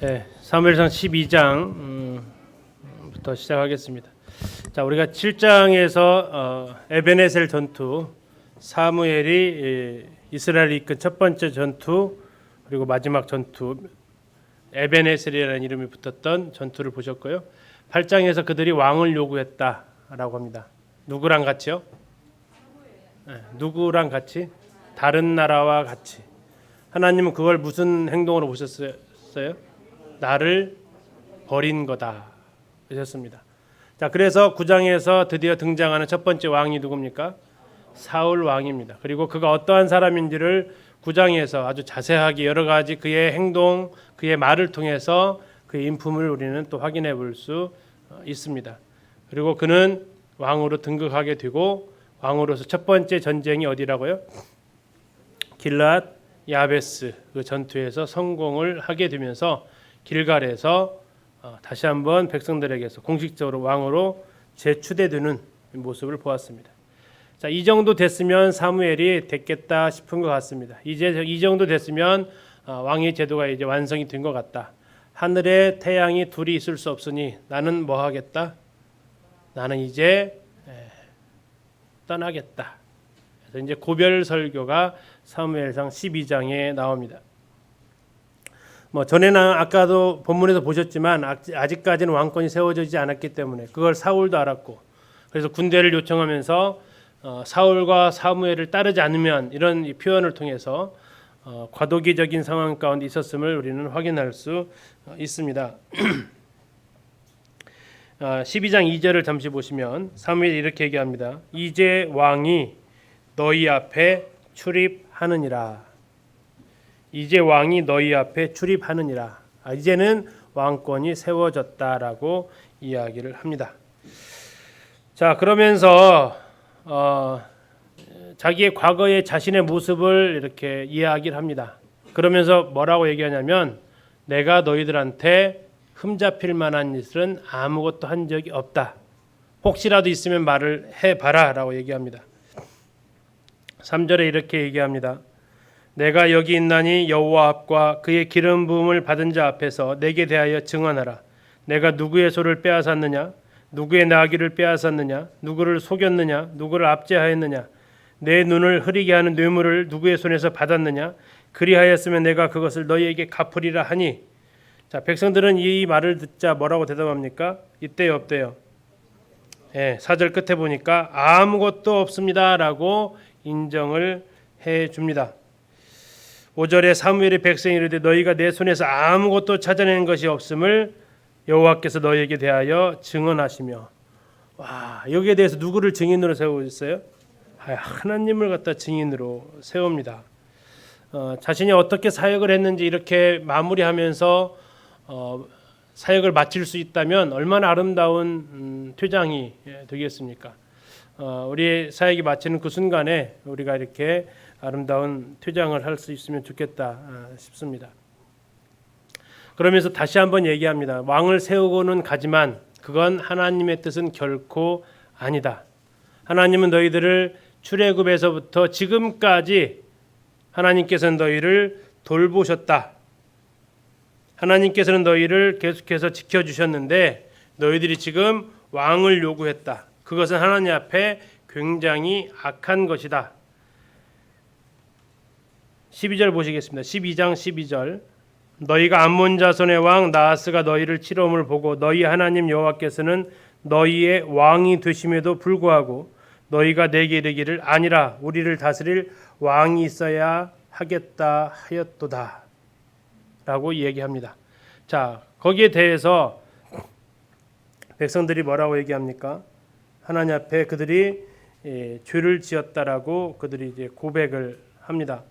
네, 사무엘상 12장부터 시작하겠습니다. 자, 우리가 7장에서 에베네셀 전투, 사무엘이 이스라엘이 이끈 첫 번째 전투, 그리고 마지막 전투, 에베네셀이라는 이름이 붙었던 전투를 보셨고요. 8장에서 그들이 왕을 요구했다라고 합니다. 누구랑 같이요? 네, 누구랑 같이? 다른 나라와 같이. 하나님은 그걸 무슨 행동으로 보셨어요? 나를 버린 거다 하셨습니다. 자, 그래서 9장에서 드디어 등장하는 첫 번째 왕이 누굽니까? 사울 왕입니다. 그리고 그가 어떠한 사람인지를 9장에서 아주 자세하게 여러 가지 그의 행동, 그의 말을 통해서 그의 인품을 우리는 또 확인해 볼 수 있습니다. 그리고 그는 왕으로 등극하게 되고 왕으로서 첫 번째 전쟁이 어디라고요? 길앗 야베스 그 전투에서 성공을 하게 되면서 길갈에서 다시 한번 백성들에게서 공식적으로 왕으로 재추대되는 모습을 보았습니다. 자, 이 정도 됐으면 사무엘이 됐겠다 싶은 것 같습니다. 이제 이 정도 됐으면 왕의 제도가 이제 완성이 된 것 같다. 하늘에 태양이 둘이 있을 수 없으니 나는 뭐 하겠다? 나는 이제 떠나겠다. 그래서 이제 고별 설교가 사무엘상 12장에 나옵니다. 뭐 전에는 아까도 본문에서 보셨지만 아직까지는 왕권이 세워지지 않았기 때문에 그걸 사울도 알았고, 그래서 군대를 요청하면서 사울과 사무엘을 따르지 않으면 이런 표현을 통해서 과도기적인 상황 가운데 있었음을 우리는 확인할 수 있습니다. 12장 2절을 잠시 보시면 사무엘이 이렇게 얘기합니다. 이제 왕이 너희 앞에 출입하느니라. 이제 왕이 너희 앞에 출입하느니라. 이제는 왕권이 세워졌다라고 이야기를 합니다. 자, 그러면서 자기의 과거의 자신의 모습을 이렇게 이야기를 합니다. 그러면서 뭐라고 얘기하냐면 내가 너희들한테 흠잡힐 만한 일은 아무것도 한 적이 없다. 혹시라도 있으면 말을 해봐라 라고 얘기합니다. 3절에 이렇게 얘기합니다. 내가 여기 있나니 여호와 앞과 그의 기름 부음을 받은 자 앞에서 내게 대하여 증언하라. 내가 누구의 소를 빼앗았느냐? 누구의 나귀를 빼앗았느냐? 누구를 속였느냐? 누구를 압제하였느냐? 내 눈을 흐리게 하는 뇌물을 누구의 손에서 받았느냐? 그리하였으면 내가 그것을 너희에게 갚으리라 하니. 자, 백성들은 이 말을 듣자 뭐라고 대답합니까? 이때요, 없대요? 4절 끝에 보니까 아무것도 없습니다라고 인정을 해 줍니다. 5절에 사무엘이 백성이 이르되 너희가 내 손에서 아무것도 찾아내는 것이 없음을 여호와께서 너희에게 대하여 증언하시며. 와, 여기에 대해서 누구를 증인으로 세우셨어요? 하나님을 갖다 증인으로 세웁니다. 자신이 어떻게 사역을 했는지 이렇게 마무리하면서 사역을 마칠 수 있다면 얼마나 아름다운 퇴장이 되겠습니까? 우리 사역이 마치는 그 순간에 우리가 이렇게 아름다운 퇴장을 할 수 있으면 좋겠다 싶습니다. 그러면서 다시 한번 얘기합니다. 왕을 세우고는 가지만 그건 하나님의 뜻은 결코 아니다. 하나님은 너희들을 출애굽에서부터 지금까지 하나님께서는 너희를 돌보셨다. 하나님께서는 너희를 계속해서 지켜주셨는데 너희들이 지금 왕을 요구했다. 그것은 하나님 앞에 굉장히 악한 것이다. 12절 보시겠습니다. 12장 12절. 너희가 암몬 자손의 왕 나하스가 너희를 치러옴을 보고 너희 하나님 여호와께서는 너희의 왕이 되심에도 불구하고 너희가 내게 이르기를 아니라 우리를 다스릴 왕이 있어야 하겠다 하였도다 라고 얘기합니다. 자, 거기에 대해서 백성들이 뭐라고 얘기합니까? 하나님 앞에 그들이 죄를 지었다라고 그들이 이제 고백을 합니다.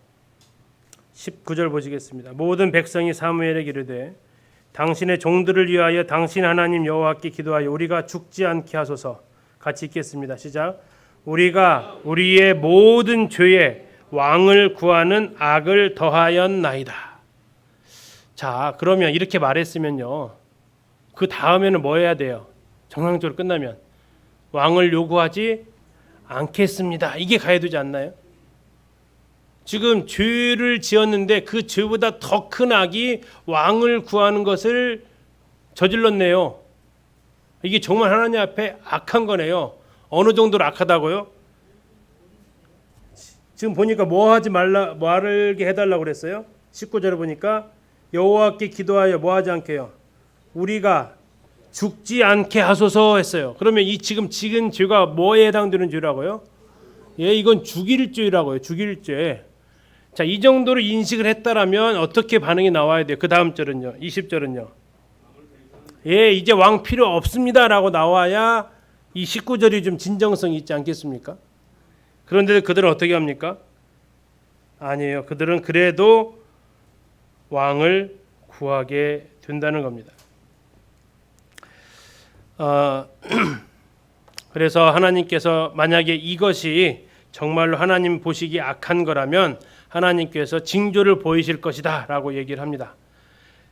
19절 보시겠습니다. 모든 백성이 사무엘에게 이르되 당신의 종들을 위하여 당신 하나님 여호와께 기도하여 우리가 죽지 않게 하소서. 같이 읽겠습니다. 시작. 우리가 우리의 모든 죄에 왕을 구하는 악을 더하였나이다. 자, 그러면 이렇게 말했으면요, 그 다음에는 뭐 해야 돼요? 정상적으로 끝나면 왕을 요구하지 않겠습니다. 이게 가야 되지 않나요? 지금 죄를 지었는데 그 죄보다 더 큰 악이 왕을 구하는 것을 저질렀네요. 이게 정말 하나님 앞에 악한 거네요. 어느 정도로 악하다고요? 지금 보니까 뭐 하지 말게 해달라고 그랬어요? 19절에 보니까 여호와께 기도하여 뭐 하지 않게요? 우리가 죽지 않게 하소서 했어요. 그러면 이 지금 죄가 뭐에 해당되는 죄라고요? 예, 이건 죽일 죄라고요. 죽일 죄. 자, 이 정도로 인식을 했다라면 어떻게 반응이 나와야 돼요? 그 다음 절은요. 20절은요. 예, 이제 왕 필요 없습니다라고 나와야 이 19절이 좀 진정성이 있지 않겠습니까? 그런데 그들은 어떻게 합니까? 아니에요. 그들은 그래도 왕을 구하게 된다는 겁니다. 그래서 하나님께서 만약에 이것이 정말로 하나님 보시기에 악한 거라면 하나님께서 징조를 보이실 것이다 라고 얘기를 합니다.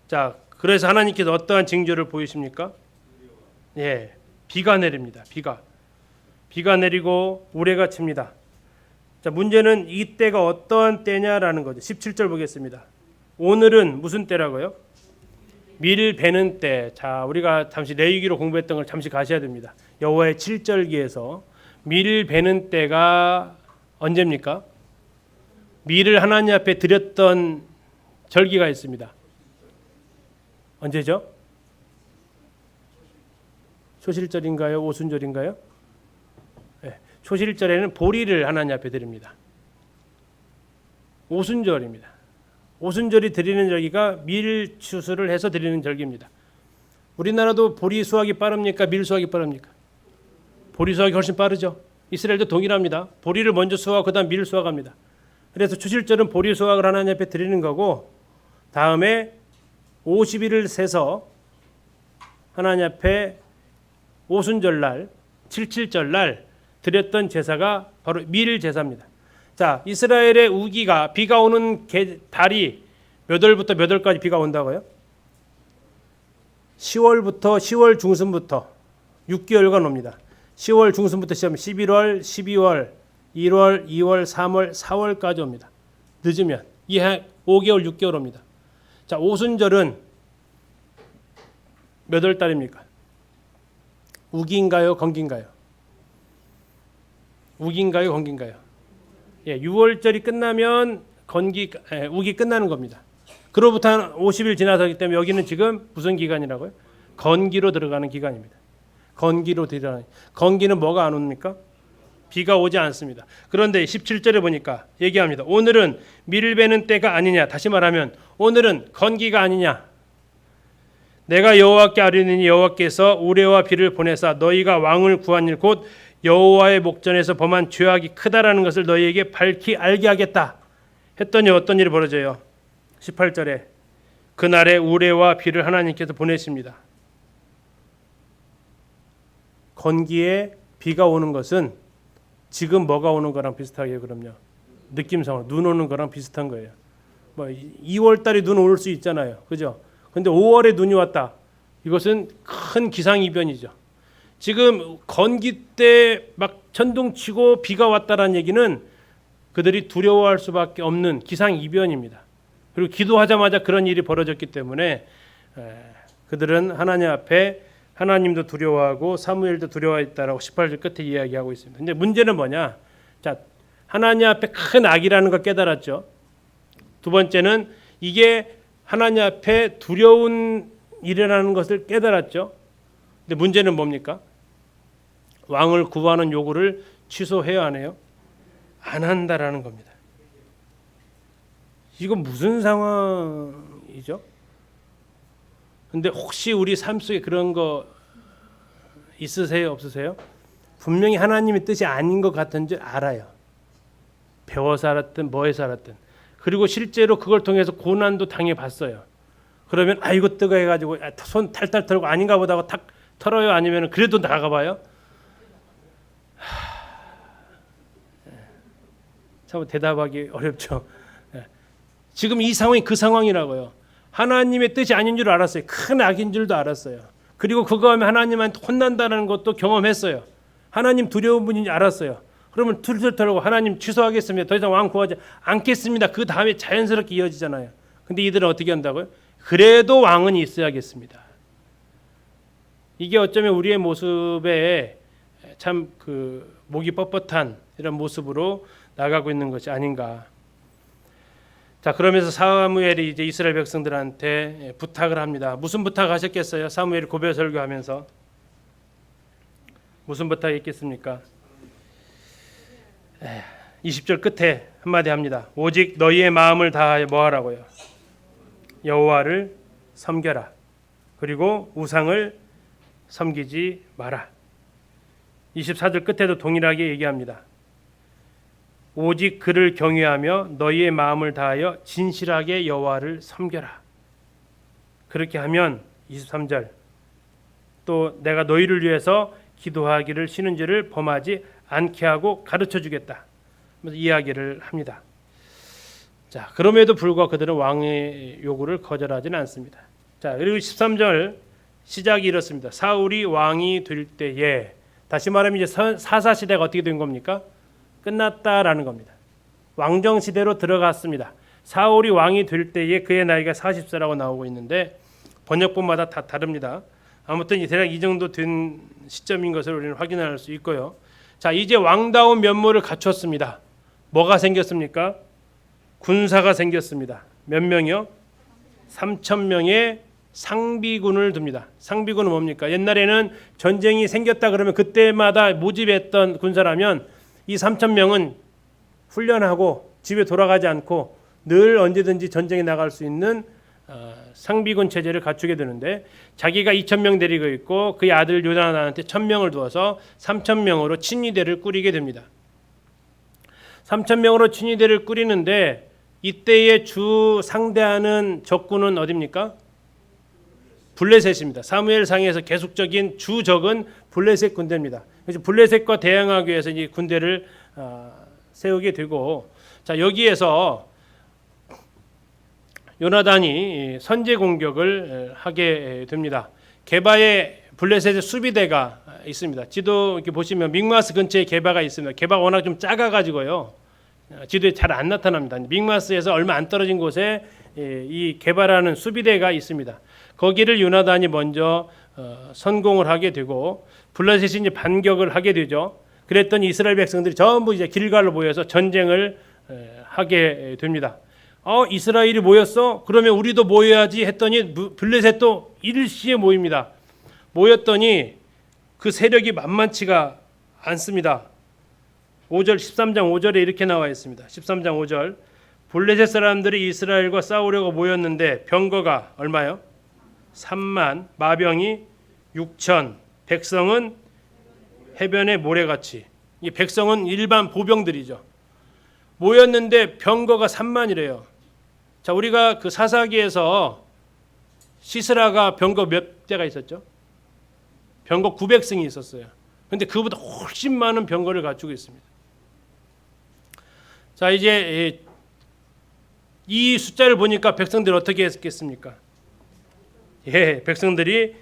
자, 그래서 하나님께서 어떠한 징조를 보이십니까? 예, 비가 내립니다. 비가 내리고 우레가 칩니다. 자, 문제는 이 때가 어떠한 때냐라는 거죠. 17절 보겠습니다. 오늘은 무슨 때라고요? 밀 베는 때. 자, 우리가 잠시 레위기로 공부했던 걸 잠시 가셔야 됩니다. 여호와의 7절기에서 밀 베는 때가 언제입니까? 밀을 하나님 앞에 드렸던 절기가 있습니다. 언제죠? 초실절인가요? 오순절인가요? 네, 초실절에는 보리를 하나님 앞에 드립니다. 오순절입니다. 오순절이 드리는 절기가 밀 추수를 해서 드리는 절기입니다. 우리나라도 보리 수확이 빠릅니까? 밀 수확이 빠릅니까? 보리 수확이 훨씬 빠르죠. 이스라엘도 동일합니다. 보리를 먼저 수확하고 그다음 밀을 수확합니다. 그래서 초실절은 보리 수확을 하나님 앞에 드리는 거고, 다음에 50일을 세서 하나님 앞에 오순절날 77절날 드렸던 제사가 바로 밀 제사입니다. 자, 이스라엘의 우기가 비가 오는 달이 몇 월부터 몇 월까지 비가 온다고요? 10월 중순부터 6개월간 옵니다. 10월 중순부터 시작하면 11월, 12월, 1월, 2월, 3월, 4월까지 옵니다. 늦으면 5개월, 6개월 옵니다. 자, 오순절은 몇 월 달입니까? 우기인가요? 건기인가요? 우기인가요? 건기인가요? 예, 6월절이 끝나면 우기 끝나는 겁니다. 그로부터 한 50일 지나서기 때문에 여기는 지금 무슨 기간이라고요? 건기로 들어가는 기간입니다. 건기는 뭐가 안 옵니까? 비가 오지 않습니다. 그런데 17절에 보니까 얘기합니다. 오늘은 밀 베는 때가 아니냐. 다시 말하면 오늘은 건기가 아니냐. 내가 여호와께 아뢰니 여호와께서 우레와 비를 보내사 너희가 왕을 구한 일 곧 여호와의 목전에서 범한 죄악이 크다라는 것을 너희에게 밝히 알게 하겠다 했더니 어떤 일이 벌어져요? 18절에 그날에 우레와 비를 하나님께서 보내십니다. 건기에 비가 오는 것은 지금 뭐가 오는 거랑 비슷하게 그럼요. 느낌상으로 눈 오는 거랑 비슷한 거예요. 뭐 2월 달에 눈 올 수 있잖아요. 그죠? 근데 5월에 눈이 왔다. 이것은 큰 기상이변이죠. 지금 건기 때 막 천둥치고 비가 왔다라는 얘기는 그들이 두려워할 수밖에 없는 기상이변입니다. 그리고 기도하자마자 그런 일이 벌어졌기 때문에 그들은 하나님 앞에 하나님도 두려워하고 사무엘도 두려워했다라고 18절 끝에 이야기하고 있습니다. 근데 문제는 뭐냐? 자, 하나님 앞에 큰 악이라는 걸 깨달았죠. 두 번째는 이게 하나님 앞에 두려운 일이라는 것을 깨달았죠. 근데 문제는 뭡니까? 왕을 구하는 요구를 취소해야 하네요. 안 한다라는 겁니다. 이건 무슨 상황이죠? 근데 혹시 우리 삶 속에 그런 거 있으세요? 없으세요? 분명히 하나님의 뜻이 아닌 것 같은 줄 알아요. 배워서 알았든 뭐해서 알았든. 그리고 실제로 그걸 통해서 고난도 당해봤어요. 그러면 아이고 뜨거 해가지고 손 탈탈 털고 아닌가 보다 하고 탁 털어요? 아니면 그래도 나가봐요? 참 대답하기 어렵죠. 지금 이 상황이 그 상황이라고요. 하나님의 뜻이 아닌 줄 알았어요. 큰 악인 줄도 알았어요. 그리고 그거 하면 하나님한테 혼난다는 것도 경험했어요. 하나님 두려운 분인지 알았어요. 그러면 툴툴 털고 하나님 취소하겠습니다. 더 이상 왕 구하지 않겠습니다. 그 다음에 자연스럽게 이어지잖아요. 근데 이들은 어떻게 한다고요? 그래도 왕은 있어야겠습니다. 이게 어쩌면 우리의 모습에 참 그 목이 뻣뻣한 이런 모습으로 나가고 있는 것이 아닌가. 자, 그러면서 사무엘이 이제 이스라엘 백성들한테 부탁을 합니다. 무슨 부탁하셨겠어요? 사무엘이 고별 설교하면서 무슨 부탁했겠습니까? 20절 끝에 한마디 합니다. 오직 너희의 마음을 다하여 뭐 하라고요? 여호와를 섬겨라. 그리고 우상을 섬기지 마라. 24절 끝에도 동일하게 얘기합니다. 오직 그를 경외하며 너희의 마음을 다하여 진실하게 여호와를 섬겨라. 그렇게 하면 23절 또 내가 너희를 위해서 기도하기를 쉬는 죄를 범하지 않게 하고 가르쳐 주겠다. 이야기를 합니다. 자, 그럼에도 불구하고 그들은 왕의 요구를 거절하지는 않습니다. 자, 그리고 13절 시작이 이렇습니다. 사울이 왕이 될 때에, 다시 말하면 이제 사사 시대가 어떻게 된 겁니까? 끝났다라는 겁니다. 왕정 시대로 들어갔습니다. 사울이 왕이 될 때에 그의 나이가 40세라고 나오고 있는데 번역본마다 다 다릅니다. 아무튼 대략 이 정도 된 시점인 것을 우리는 확인할 수 있고요. 자, 이제 왕다운 면모를 갖췄습니다. 뭐가 생겼습니까? 군사가 생겼습니다. 몇 명이요? 3,000명의 상비군을 둡니다. 상비군은 뭡니까? 옛날에는 전쟁이 생겼다 그러면 그때마다 모집했던 군사라면 이 3,000명은 훈련하고 집에 돌아가지 않고 늘 언제든지 전쟁에 나갈 수 있는 상비군 체제를 갖추게 되는데, 자기가 2,000명 데리고 있고 그의 아들 요나단한테 1,000명을 두어서 3,000명으로 친위대를 꾸리게 됩니다. 3,000명으로 친위대를 꾸리는데 이때의 주 상대하는 적군은 어디입니까? 블레셋입니다. 사무엘상에서 계속적인 주적은 블레셋 군대입니다. 그래서 블레셋과 대항하기 위해서 이 군대를 세우게 되고, 자, 여기에서 요나단이 선제 공격을 하게 됩니다. 게바에 블레셋의 수비대가 있습니다. 지도 이렇게 보시면 믹마스 근처에 게바가 있습니다. 게바가 워낙 좀 작아가지고요, 지도에 잘 안 나타납니다. 믹마스에서 얼마 안 떨어진 곳에 이 게바라는 수비대가 있습니다. 거기를 요나단이 먼저 선공을 하게 되고 블레셋이 이제 반격을 하게 되죠. 그랬더니 이스라엘 백성들이 전부 이제 길갈로 모여서 전쟁을 하게 됩니다. 이스라엘이 모였어? 그러면 우리도 모여야지 했더니 블레셋도 일시에 모입니다. 모였더니 그 세력이 만만치가 않습니다. 5절 13장 5절에 이렇게 나와 있습니다. 13장 5절 블레셋 사람들이 이스라엘과 싸우려고 모였는데 병거가 얼마요? 3만, 마병이 6천, 백성은 해변의 모래같이. 이 백성은 일반 보병들이죠. 모였는데 병거가 3만이래요. 자, 우리가 그 사사기에서 시스라가 병거 몇 대가 있었죠? 병거 900승이 있었어요. 근데 그보다 훨씬 많은 병거를 갖추고 있습니다. 자, 이제 이 숫자를 보니까 백성들이 어떻게 했겠습니까? 백성들이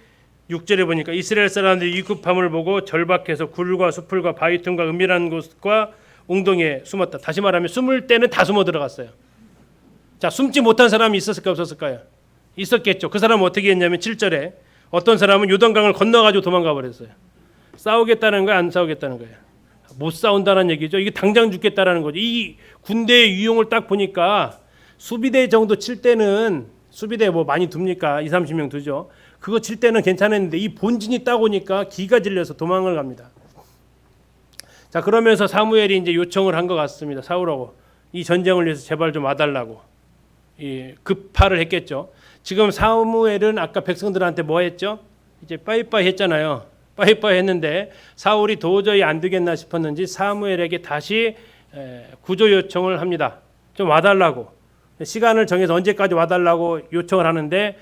6절에 보니까 이스라엘 사람들이 이 급함을 보고 절박해서 굴과 수풀과 바위 틈과 은밀한 곳과 웅덩이에 숨었다. 다시 말하면 숨을 때는 다 숨어 들어갔어요. 자, 숨지 못한 사람이 있었을까요, 없었을까요? 있었겠죠. 그 사람은 어떻게 했냐면 7절에 어떤 사람은 요단강을 건너가지고 도망가 버렸어요. 싸우겠다는 거야, 안 싸우겠다는 거예요? 못 싸운다는 얘기죠. 이게 당장 죽겠다라는 거죠. 이 군대의 유용을 딱 보니까 수비대 정도 칠 때는, 수비대 뭐 많이 둡니까? 2, 30명 두죠. 그거 칠 때는 괜찮았는데 이 본진이 딱 오니까 기가 질려서 도망을 갑니다. 자, 그러면서 사무엘이 이제 요청을 한 것 같습니다. 사울하고 이 전쟁을 위해서 제발 좀 와달라고 급파를 했겠죠. 지금 사무엘은 아까 백성들한테 뭐 했죠? 이제 빠이빠이 했잖아요. 빠이빠이 했는데 사울이 도저히 안 되겠나 싶었는지 사무엘에게 다시 구조 요청을 합니다. 좀 와달라고. 시간을 정해서 언제까지 와달라고 요청을 하는데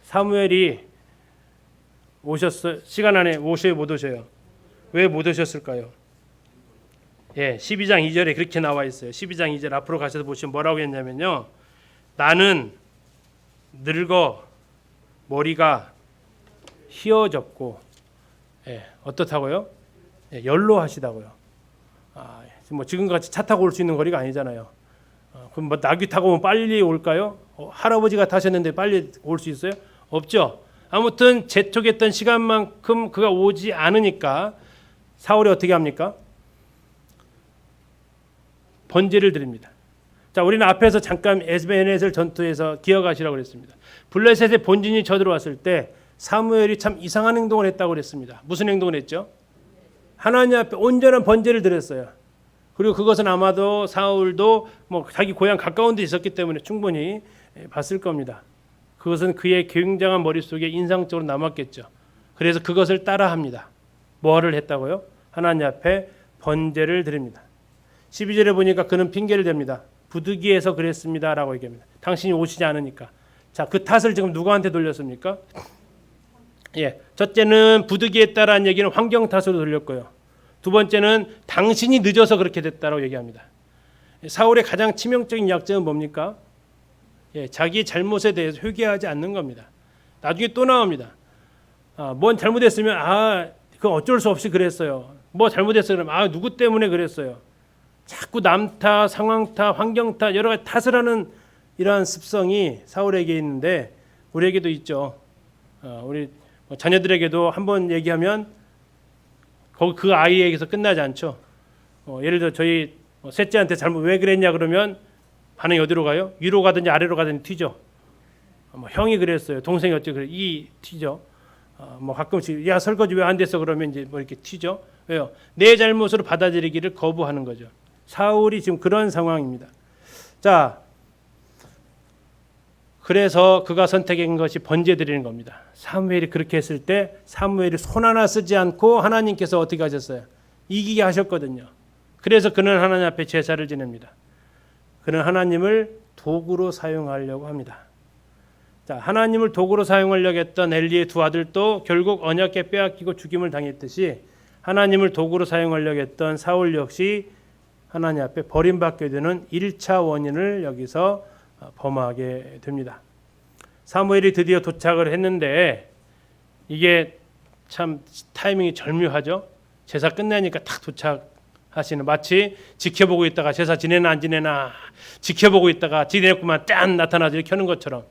사무엘이 오셨어요. 시간 안에 오셔요, 못 오셔요? 왜 못 오셨을까요? 12장 2절에 그렇게 나와 있어요. 12장 2절 앞으로 가셔서 보시면 뭐라고 했냐면요. 나는 늙어 머리가 휘어졌고 어떻다고요? 연로하시다고요. 뭐 지금같이 차 타고 올 수 있는 거리가 아니잖아요. 그럼 뭐 나귀 타고 오면 빨리 올까요? 할아버지가 타셨는데 빨리 올 수 있어요? 없죠. 아무튼 재촉했던 시간만큼 그가 오지 않으니까 사울이 어떻게 합니까? 번제를 드립니다. 자, 우리는 앞에서 잠깐 에베네셀 전투에서 기억하시라고 그랬습니다. 블레셋의 본진이 쳐들어왔을 때 사무엘이 참 이상한 행동을 했다고 그랬습니다. 무슨 행동을 했죠? 하나님 앞에 온전한 번제를 드렸어요. 그리고 그것은 아마도 사울도 뭐 자기 고향 가까운 데 있었기 때문에 충분히 봤을 겁니다. 그것은 그의 굉장한 머릿속에 인상적으로 남았겠죠. 그래서 그것을 따라합니다. 뭐를 했다고요? 하나님 앞에 번제를 드립니다. 12절에 보니까 그는 핑계를 댑니다. 부득이해서 그랬습니다라고 얘기합니다. 당신이 오시지 않으니까. 자, 그 탓을 지금 누구한테 돌렸습니까? 첫째는 부득이했다라는 얘기는 환경 탓으로 돌렸고요. 두 번째는 당신이 늦어서 그렇게 됐다라고 얘기합니다. 사울의 가장 치명적인 약점은 뭡니까? 자기 잘못에 대해서 회개하지 않는 겁니다. 나중에 또 나옵니다. 뭔 잘못했으면 그건 어쩔 수 없이 그랬어요. 뭐 잘못했어요. 그러면 누구 때문에 그랬어요. 자꾸 남 탓, 상황 탓, 환경 탓, 여러 가지 탓을 하는 이러한 습성이 사울에게 있는데 우리에게도 있죠. 우리 자녀들에게도 한번 얘기하면 그 아이에게서 끝나지 않죠. 예를 들어 저희 셋째한테 잘못 왜 그랬냐 그러면 반응이 어디로 가요? 위로 가든지 아래로 가든지 튀죠. 형이 그랬어요. 동생이 어떻게 그래? 튀죠. 뭐 가끔씩 야 설거지 왜 안 됐어 그러면 이제 뭐 이렇게 튀죠. 왜요? 내 잘못으로 받아들이기를 거부하는 거죠. 사울이 지금 그런 상황입니다. 자, 그래서 그가 선택한 것이 번제 드리는 겁니다. 사무엘이 그렇게 했을 때 사무엘이 손 하나 쓰지 않고 하나님께서 어떻게 하셨어요? 이기게 하셨거든요. 그래서 그는 하나님 앞에 제사를 지냅니다. 그는 하나님을 도구로 사용하려고 합니다. 자, 하나님을 도구로 사용하려고 했던 엘리의 두 아들도 결국 언약궤 빼앗기고 죽임을 당했듯이 하나님을 도구로 사용하려고 했던 사울 역시 하나님 앞에 버림받게 되는 1차 원인을 여기서 범하게 됩니다. 사무엘이 드디어 도착을 했는데 이게 참 타이밍이 절묘하죠. 제사 끝나니까 탁 도착하시는, 마치 지켜보고 있다가 제사 지내나 안 지내나 지켜보고 있다가 지냈구만 짠 나타나서 이렇게 하는 것처럼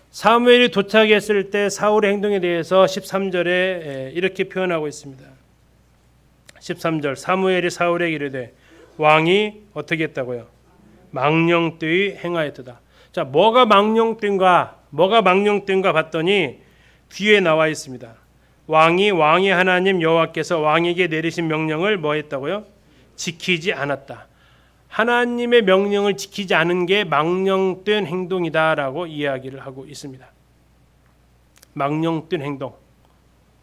사무엘이 도착했을 때 사울의 행동에 대해서 13절에 이렇게 표현하고 있습니다. 13절 사무엘이 사울에게 이르되 왕이 어떻게 했다고요? 망령되이 행하였도다. 자, 뭐가 망령된가 봤더니 뒤에 나와 있습니다. 왕의 하나님 여호와께서 왕에게 내리신 명령을 뭐 했다고요? 지키지 않았다. 하나님의 명령을 지키지 않은 게 망령된 행동이다라고 이야기를 하고 있습니다. 망령된 행동.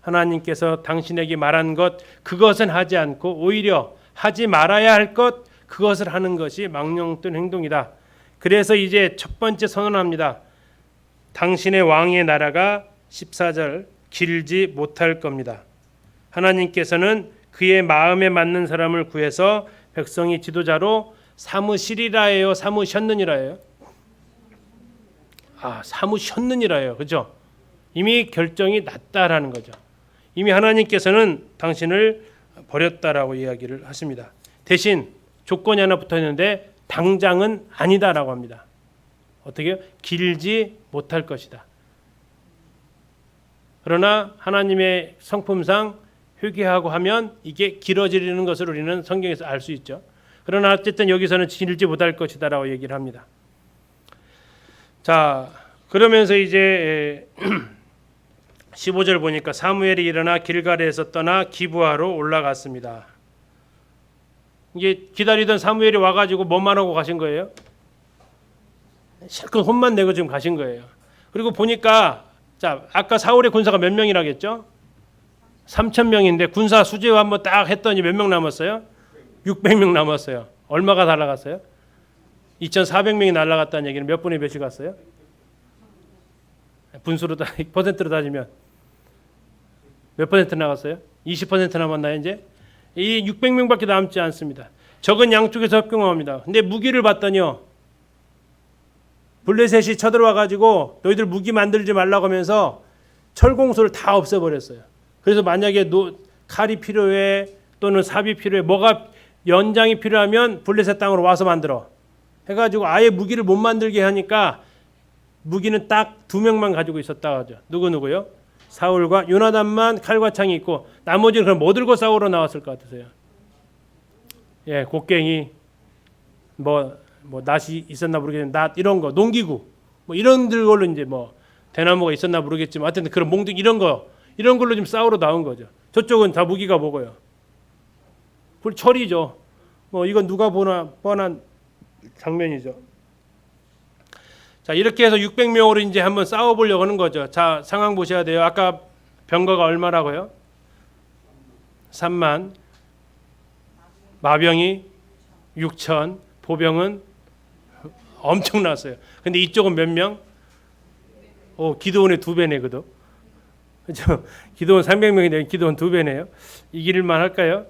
하나님께서 당신에게 말한 것 그것은 하지 않고 오히려 하지 말아야 할 것 그것을 하는 것이 망령된 행동이다. 그래서 이제 첫 번째 선언합니다. 당신의 왕의 나라가 14절 길지 못할 겁니다. 하나님께서는 그의 마음에 맞는 사람을 구해서 백성이 지도자로 삼으시리라예요, 삼으셨느니라예요? 삼으셨느니라예요. 그죠? 이미 결정이 났다라는 거죠. 이미 하나님께서는 당신을 버렸다라고 이야기를 하십니다. 대신 조건이 하나 붙어 있는데 당장은 아니다라고 합니다. 어떻게 해요? 길지 못할 것이다. 그러나 하나님의 성품상 회개하고 하면 이게 길어지는 것을 우리는 성경에서 알 수 있죠. 그러나 어쨌든 여기서는 길지 못할 것이다라고 얘기를 합니다. 자, 그러면서 이제 15절 보니까 사무엘이 일어나 길갈에서 떠나 기브아로 올라갔습니다. 이게 기다리던 사무엘이 와가지고 뭐만 하고 가신 거예요? 실컷 혼만 내고 지금 가신 거예요. 그리고 보니까 자, 아까 사울의 군사가 몇 명이라겠죠? 3,000명인데 군사 수재화 한번 딱 했더니 몇 명 남았어요? 600명 남았어요. 얼마가 날아갔어요? 2,400명이 날아갔다는 얘기는 몇 분의 몇이 갔어요? 분수로 퍼센트로 따지면 몇 퍼센트 나갔어요? 20% 남았나요 이제? 이 600명밖에 남지 않습니다. 적은 양쪽에서 협공합니다. 근데 무기를 봤더니요. 블레셋이 쳐들어와가지고 너희들 무기 만들지 말라고 하면서 철공소를 다 없애버렸어요. 그래서 만약에 칼이 필요해 또는 삽이 필요해 뭐가 연장이 필요하면 블레셋 땅으로 와서 만들어 해가지고 아예 무기를 못 만들게 하니까 무기는 딱 두 명만 가지고 있었다 하죠. 누구요? 사울과 요나단만 칼과 창이 있고 나머지는 그럼 뭐 들고 싸우러 나왔을 것 같으세요? 예, 곡괭이 뭐 낫이 있었나 모르겠는데 낫 이런 거 농기구 뭐 이런 걸로 이제 뭐 대나무가 있었나 모르겠지만 하여튼 그런 몽둥 이런 걸로 좀 싸우러 나온 거죠. 저쪽은 다 무기가 뭐고요? 철이죠. 뭐 이건 누가 보나 뻔한 장면이죠. 자, 이렇게 해서 600명으로 이제 한번 싸워 보려고 하는 거죠. 자, 상황 보셔야 돼요. 아까 병거가 얼마라고요? 3만. 마병이 6천. 보병은 엄청났어요. 근데 이쪽은 몇 명? 기드온의 2배네, 그도. 그렇죠? 기드온 300명인데 기드온 2배네요. 이길만 할까요?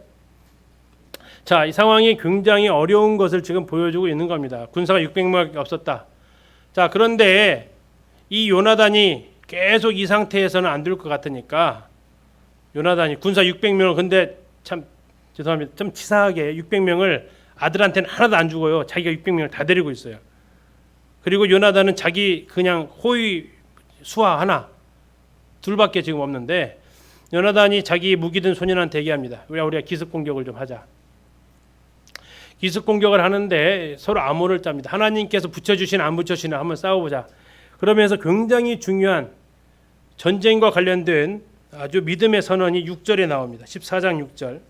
자, 이 상황이 굉장히 어려운 것을 지금 보여주고 있는 겁니다. 군사가 600명밖에 없었다. 자, 그런데 이 요나단이 계속 이 상태에서는 안 될 것 같으니까 요나단이 군사 600명을 근데 참 죄송합니다. 좀 치사하게 600명을 아들한테는 하나도 안 주고요. 자기가 600명을 다 데리고 있어요. 그리고 요나단은 자기 그냥 호위 수하 하나 둘밖에 지금 없는데 요나단이 자기 무기 든 소년한테 얘기합니다. 우리가 기습 공격을 좀 하자. 기습 공격을 하는데 서로 암호를 짭니다. 하나님께서 붙여주시나 안 붙여주시나 한번 싸워보자. 그러면서 굉장히 중요한 전쟁과 관련된 아주 믿음의 선언이 6절에 나옵니다. 14장 6절.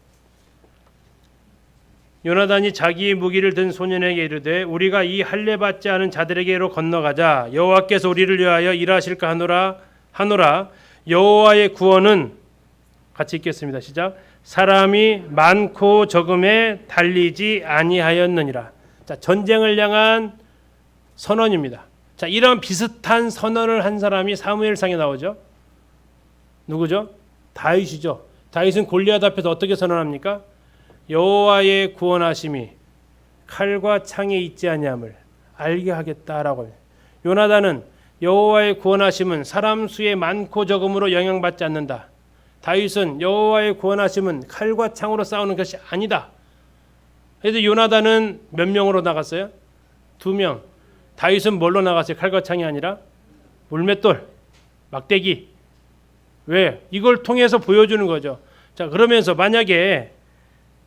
요나단이 자기의 무기를 든 소년에게 이르되 우리가 이 할례 받지 않은 자들에게로 건너가자. 여호와께서 우리를 위하여 일하실까 하노라. 여호와의 구원은 같이 읽겠습니다. 시작. 사람이 많고 적음에 달리지 아니하였느니라. 자, 전쟁을 향한 선언입니다. 자, 이런 비슷한 선언을 한 사람이 사무엘상에 나오죠. 누구죠? 다윗이죠. 다윗은 골리앗 앞에서 어떻게 선언합니까? 여호와의 구원하심이 칼과 창에 있지 아니함을 알게 하겠다라고 합니다. 요나단은 여호와의 구원하심은 사람 수의 많고 적음으로 영향받지 않는다. 다윗은 여호와의 구원하심은 칼과 창으로 싸우는 것이 아니다. 그래서 요나단은 몇 명으로 나갔어요? 2명. 다윗은 뭘로 나갔어요? 칼과 창이 아니라 물맷돌, 막대기. 왜? 이걸 통해서 보여주는 거죠. 자, 그러면서 만약에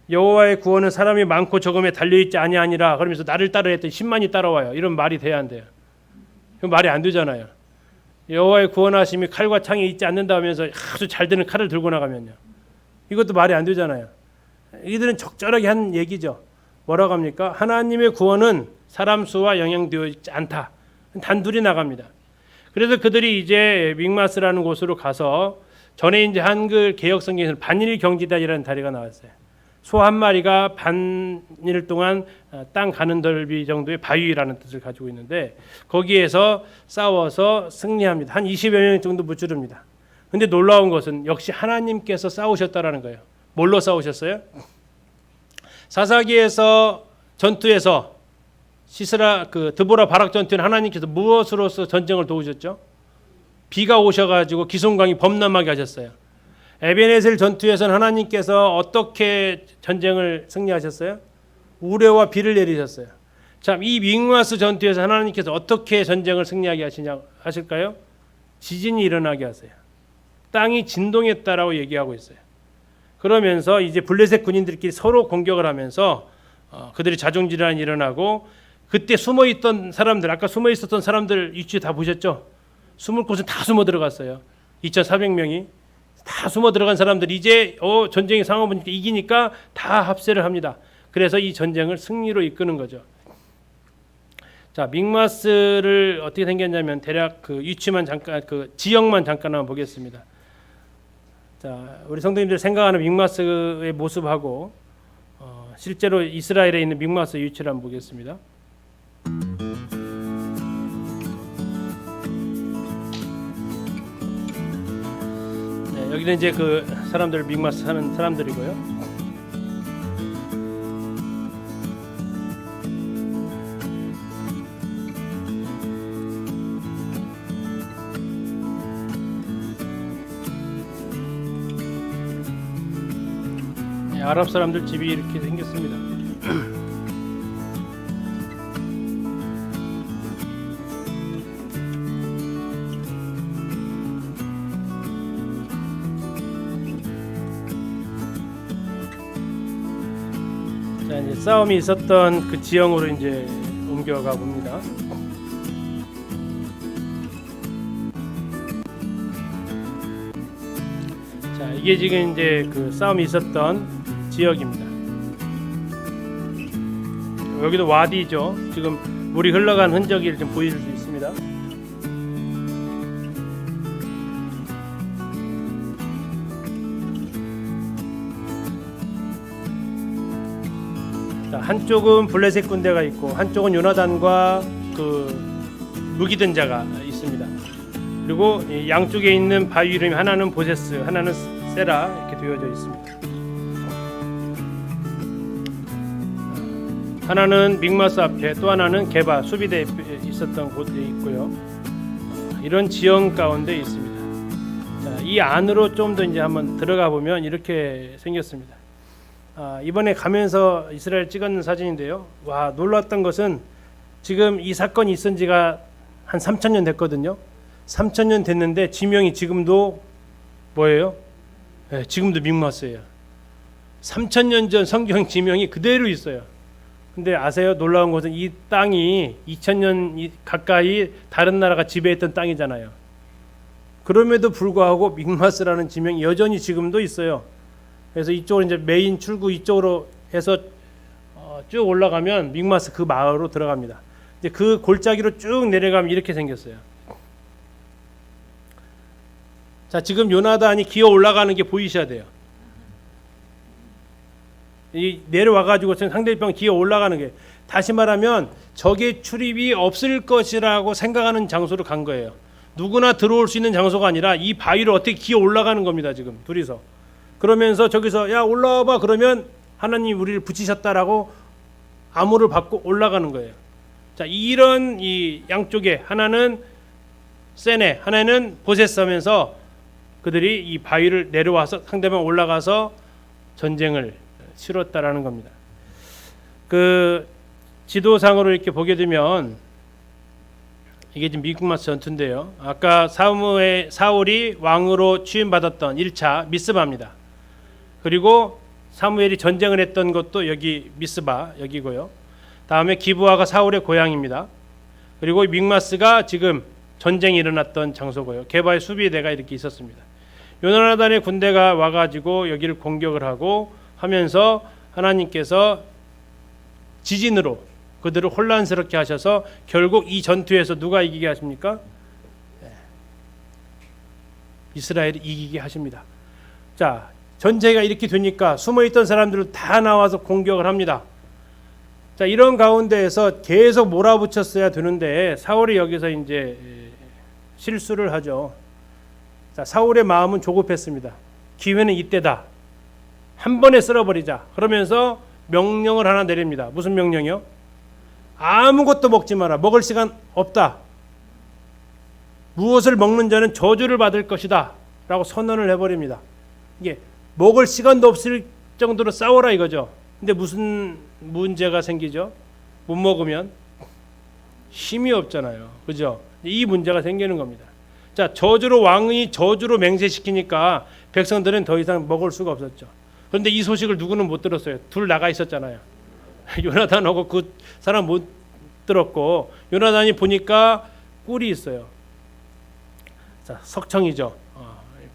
여호와의 구원은 사람이 많고 적음에 달려있지 아니하니라 그러면서 나를 따르라 했더니 10만이 따라와요. 이런 말이 돼야 안 돼요? 그 말이 안 되잖아요. 여호와의 구원하심이 칼과 창에 있지 않는다 하면서 아주 잘 되는 칼을 들고 나가면요. 이것도 말이 안 되잖아요. 이들은 적절하게 한 얘기죠. 뭐라고 합니까? 하나님의 구원은 사람 수와 영향되어 있지 않다. 단둘이 나갑니다. 그래서 그들이 이제 믹마스라는 곳으로 가서 전에 이제 한글 개역 성경에서는 반일 경지단이라는 다리가 나왔어요. 소 한 마리가 반일 동안 땅 가는 넓이 정도의 바위라는 뜻을 가지고 있는데 거기에서 싸워서 승리합니다. 한 20여 명 정도 무찌릅니다. 근데 놀라운 것은 역시 하나님께서 싸우셨다라는 거예요. 뭘로 싸우셨어요? 사사기에서 전투에서 드보라 바락 전투에는 하나님께서 무엇으로서 전쟁을 도우셨죠? 비가 오셔가지고 기손강이 범람하게 하셨어요. 에베네셀 전투에서는 하나님께서 어떻게 전쟁을 승리하셨어요? 우레와 비를 내리셨어요. 참, 이 믹마스 전투에서 하나님께서 어떻게 전쟁을 승리하게 하실까요? 지진이 일어나게 하세요. 땅이 진동했다라고 얘기하고 있어요. 그러면서 이제 블레셋 군인들끼리 서로 공격을 하면서 그들이 자중질환이 일어나고 그때 숨어있던 사람들, 아까 숨어있었던 사람들 위치 다 보셨죠? 숨을 곳은 다 숨어 들어갔어요. 2,400명이. 다 숨어 들어간 사람들 이제 전쟁의 상황을 보니까 이기니까 다 합세를 합니다. 그래서 이 전쟁을 승리로 이끄는 거죠. 자, 믹마스를 어떻게 생겼냐면 대략 그 위치만 잠깐 그 지역만 잠깐 한번 보겠습니다. 자, 우리 성도님들 생각하는 믹마스의 모습하고 실제로 이스라엘에 있는 믹마스 위치를 한번 보겠습니다. 여기는 이제 그 사람들 믹마스 사는 사람들이고요. 아랍 사람들 집이 이렇게 생겼습니다. 자, 이제 싸움이 있었던 그 지형으로 이제 옮겨가 봅니다. 자, 이게 지금 이제 그 싸움이 있었던 지역입니다. 여기도 와디죠. 지금 물이 흘러간 흔적이 좀 보일 수 있습니다. 자, 한쪽은 블레셋 군대가 있고 한쪽은 요나단과 그 무기든 자가 있습니다. 그리고 이 양쪽에 있는 바위 이름이 하나는 보세스, 하나는 세라 이렇게 되어져 있습니다. 하나는 믹마스 앞에, 또 하나는 게바 수비대에 있었던 곳에 있고요. 이런 지형 가운데 있습니다. 자, 이 안으로 좀 더 이제 한번 들어가 보면 이렇게 생겼습니다. 이번에 가면서 이스라엘 찍었는 사진인데요. 와, 놀랐던 것은 지금 이 사건이 있은 지가 한 3,000년 됐거든요. 3,000년 됐는데 지명이 지금도 뭐예요? 네, 지금도 믹마스예요. 3,000년 전 성경 지명이 그대로 있어요. 근데 아세요? 놀라운 것은 이 땅이 2,000년 가까이 다른 나라가 지배했던 땅이잖아요. 그럼에도 불구하고 믹마스라는 지명이 여전히 지금도 있어요. 그래서 이쪽으로 이제 메인 출구 이쪽으로 해서 쭉 올라가면 믹마스 그 마을로 들어갑니다. 이제 그 골짜기로 쭉 내려가면 이렇게 생겼어요. 자, 지금 요나단이 기어 올라가는 게 보이셔야 돼요. 이 내려와가지고 상대방 기어 올라가는 게, 다시 말하면 적의 출입이 없을 것이라고 생각하는 장소로 간 거예요. 누구나 들어올 수 있는 장소가 아니라 이 바위를 어떻게 기어 올라가는 겁니다. 지금 둘이서. 그러면서 저기서 야 올라와봐 그러면 하나님 우리를 붙이셨다라고 암호를 받고 올라가는 거예요. 자, 이런 이 양쪽에 하나는 세네, 하나는 보세스하면서 그들이 이 바위를 내려와서 상대방 올라가서 전쟁을 치렀다라는 겁니다. 그 지도상으로 이렇게 보게 되면 이게 지금 믹마스 전투인데요. 아까 사울이 왕으로 취임받았던 1차 미스바입니다. 그리고 사무엘이 전쟁을 했던 것도 여기 미스바 여기고요. 다음에 기브아가 사울의 고향입니다. 그리고 믹마스가 지금 전쟁이 일어났던 장소고요. 게바의 수비대가 이렇게 있었습니다. 요나단의 군대가 와가지고 여기를 공격을 하고 하면서 하나님께서 지진으로 그들을 혼란스럽게 하셔서 결국 이 전투에서 누가 이기게 하십니까? 이스라엘이 이기게 하십니다. 자, 전쟁이 이렇게 되니까 숨어있던 사람들을 다 나와서 공격을 합니다. 자, 이런 가운데에서 계속 몰아붙였어야 되는데 사울이 여기서 이제 실수를 하죠. 자, 사울의 마음은 조급했습니다. 기회는 이때다. 한 번에 쓸어버리자. 그러면서 명령을 하나 내립니다. 무슨 명령이요? 아무것도 먹지 마라. 먹을 시간 없다. 무엇을 먹는 자는 저주를 받을 것이다. 라고 선언을 해버립니다. 이게 먹을 시간도 없을 정도로 싸워라 이거죠. 근데 무슨 문제가 생기죠? 못 먹으면 힘이 없잖아요. 그죠? 이 문제가 생기는 겁니다. 자, 저주로 왕이 저주로 맹세시키니까 백성들은 더 이상 먹을 수가 없었죠. 그런데 이 소식을 누구는 못 들었어요. 둘 나가 있었잖아요. 요나단하고 그 사람 못 들었고, 요나단이 보니까 꿀이 있어요. 자, 석청이죠.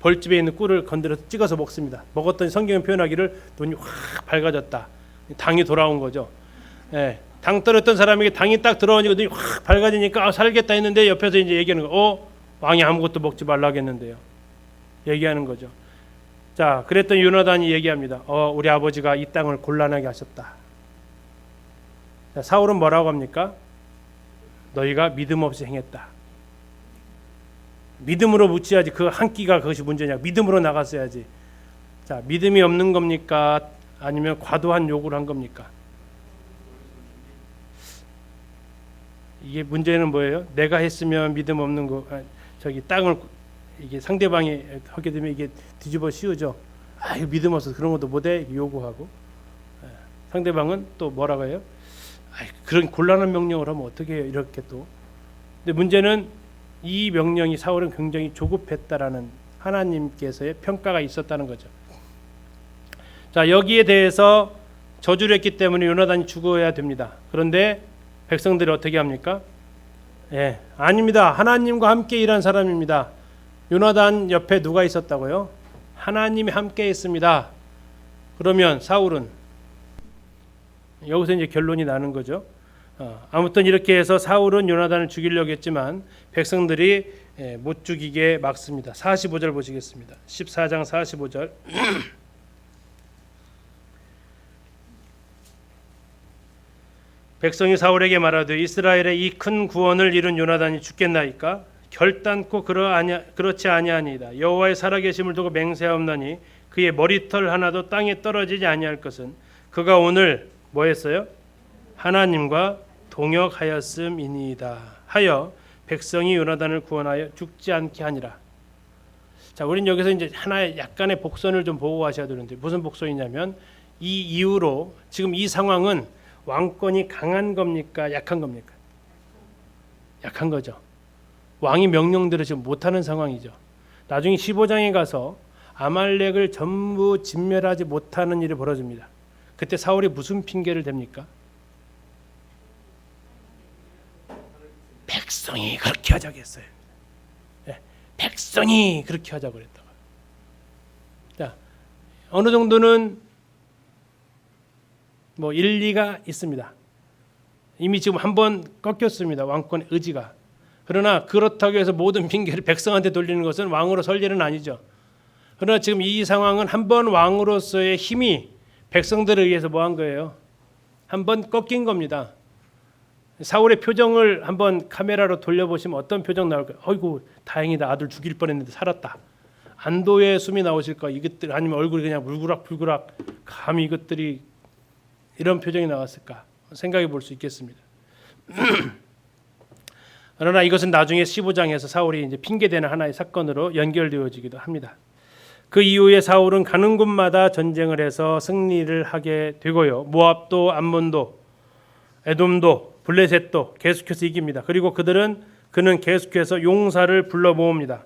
벌집에 있는 꿀을 건드려서 찍어서 먹습니다. 먹었더니 성경은 표현하기를 눈이 확 밝아졌다. 당이 돌아온 거죠. 예, 당 떨었던 사람에게 당이 딱 들어오니까 눈이 확 밝아지니까 살겠다 했는데 옆에서 이제 얘기하는 거, 왕이 아무것도 먹지 말라겠는데요. 얘기하는 거죠. 자, 그랬더니 요나단이 얘기합니다. 우리 아버지가 이 땅을 곤란하게 하셨다. 자, 사울은 뭐라고 합니까? 너희가 믿음 없이 행했다. 믿음으로 묻지야지. 그 한 끼가 그것이 문제냐? 믿음으로 나갔어야지. 자, 믿음이 없는 겁니까? 아니면 과도한 요구를 한 겁니까? 이게 문제는 뭐예요? 내가 했으면 믿음 없는 거, 저기 땅을 이게 상대방이 하게 되면 이게 뒤집어 씌우죠. 이거 믿음 없어서 그런 것도 못해 요구하고, 상대방은 또 뭐라고 해요? 그런 곤란한 명령을 하면 어떻게 해요? 이렇게 또. 근데 문제는 이 명령이 사울은 굉장히 조급했다라는 하나님께서의 평가가 있었다는 거죠. 자, 여기에 대해서 저주를 했기 때문에 요나단이 죽어야 됩니다. 그런데 백성들이 어떻게 합니까? 아닙니다. 하나님과 함께 일한 사람입니다. 요나단 옆에 누가 있었다고요? 하나님이 함께 있습니다. 그러면 사울은 여기서 이제 결론이 나는 거죠. 아무튼 이렇게 해서 사울은 요나단을 죽이려고 했지만 백성들이 못 죽이게 막습니다. 45절 보시겠습니다. 14장 45절. 백성이 사울에게 말하되 이스라엘의 이 큰 구원을 이룬 요나단이 죽겠나이까? 결단코 그렇지 아니하니이다. 여호와의 살아계심을 두고 맹세하옵나니 그의 머리털 하나도 땅에 떨어지지 아니할 것은 그가 오늘 뭐 했어요? 하나님과 동역하였음이니이다 하여 백성이 요나단을 구원하여 죽지 않게 하니라. 자, 우리는 여기서 이제 하나의 약간의 복선을 좀 보고 하셔야 되는데 무슨 복선이냐면 이 이후로 지금 이 상황은 왕권이 강한 겁니까? 약한 겁니까? 약한 거죠. 왕이 명령대로 지금 못하는 상황이죠. 나중에 15장에 가서 아말렉을 전부 진멸하지 못하는 일이 벌어집니다. 그때 사울이 무슨 핑계를 댑니까? 백성이 그렇게 하자고 했어요. 백성이 그렇게 하자고 그랬다가. 자, 어느 정도는 뭐 일리가 있습니다. 이미 지금 한번 꺾였습니다. 왕권의 의지가. 그러나 그렇다고 해서 모든 핑계를 백성한테 돌리는 것은 왕으로 설 일은 아니죠. 그러나 지금 이 상황은 한번 왕으로서의 힘이 백성들에 의해서 뭐 한 거예요? 한번 꺾인 겁니다. 사울의 표정을 한번 카메라로 돌려보시면 어떤 표정 나올까요? 어이구 다행이다, 아들 죽일 뻔했는데 살았다. 안도의 숨이 나오실까? 이것들 아니면 얼굴이 그냥 물구락불구락 감히 이것들이 이런 표정이 나왔을까 생각해 볼 수 있겠습니다. 그러나 이것은 나중에 15장에서 사울이 이제 핑계대는 하나의 사건으로 연결되어지기도 합니다. 그 이후에 사울은 가는 곳마다 전쟁을 해서 승리를 하게 되고요. 모압도 암몬도 에돔도 블레셋도 계속해서 이깁니다. 그리고 그는 계속해서 용사를 불러 모읍니다.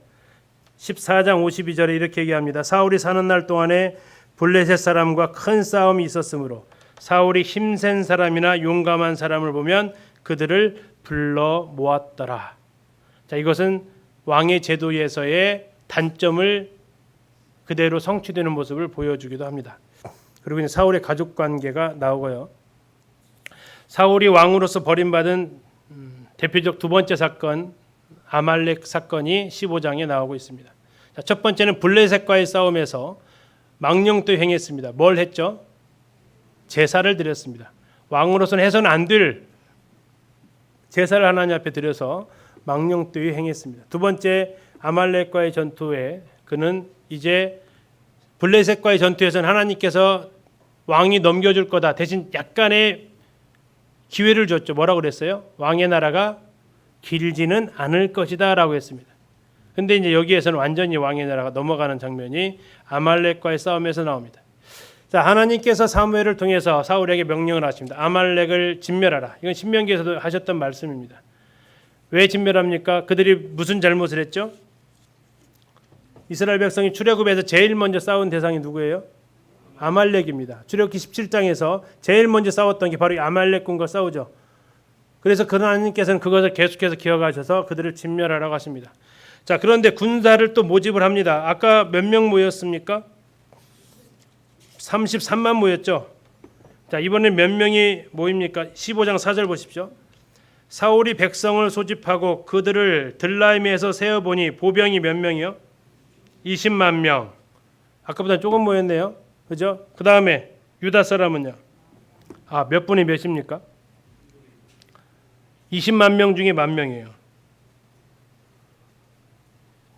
14장 52절에 이렇게 얘기합니다. 사울이 사는 날 동안에 블레셋 사람과 큰 싸움이 있었으므로 사울이 힘센 사람이나 용감한 사람을 보면 그들을 불러 모았더라. 자, 이것은 왕의 제도에서의 단점을 그대로 성취되는 모습을 보여주기도 합니다. 그리고 이제 사울의 가족 관계가 나오고요. 사울이 왕으로서 버림받은 대표적 두 번째 사건 아말렉 사건이 15장에 나오고 있습니다. 자, 첫 번째는 블레셋과의 싸움에서 망령도 행했습니다. 뭘 했죠? 제사를 드렸습니다. 왕으로서는 해서는 안 될 제사를 하나님 앞에 드려서 망령되이 행했습니다. 두 번째 아말렉과의 전투에 그는 이제 블레셋과의 전투에서는 하나님께서 왕이 넘겨줄 거다. 대신 약간의 기회를 줬죠. 뭐라고 그랬어요? 왕의 나라가 길지는 않을 것이다 라고 했습니다. 근데 이제 여기에서는 완전히 왕의 나라가 넘어가는 장면이 아말렉과의 싸움에서 나옵니다. 자, 하나님께서 사무엘을 통해서 사울에게 명령을 하십니다. 아말렉을 진멸하라. 이건 신명기에서도 하셨던 말씀입니다. 왜 진멸합니까? 그들이 무슨 잘못을 했죠? 이스라엘 백성이 출애굽에서 제일 먼저 싸운 대상이 누구예요? 아말렉입니다. 출애굽기 17장에서 제일 먼저 싸웠던 게 바로 이 아말렉군과 싸우죠. 그래서 그 하나님께서는 그것을 계속해서 기억하셔서 그들을 진멸하라고 하십니다. 자, 그런데 군사를 또 모집을 합니다. 아까 몇 명 모였습니까? 33만 모였죠. 자, 이번엔 몇 명이 모입니까? 15장 4절 보십시오. 사울이 백성을 소집하고 그들을 들라임에서 세어보니 보병이 몇 명이요? 20만 명. 아까보다 조금 모였네요. 그죠? 그 다음에 유다 사람은요? 몇 분이 몇입니까? 20만 명 중에 만 명이에요.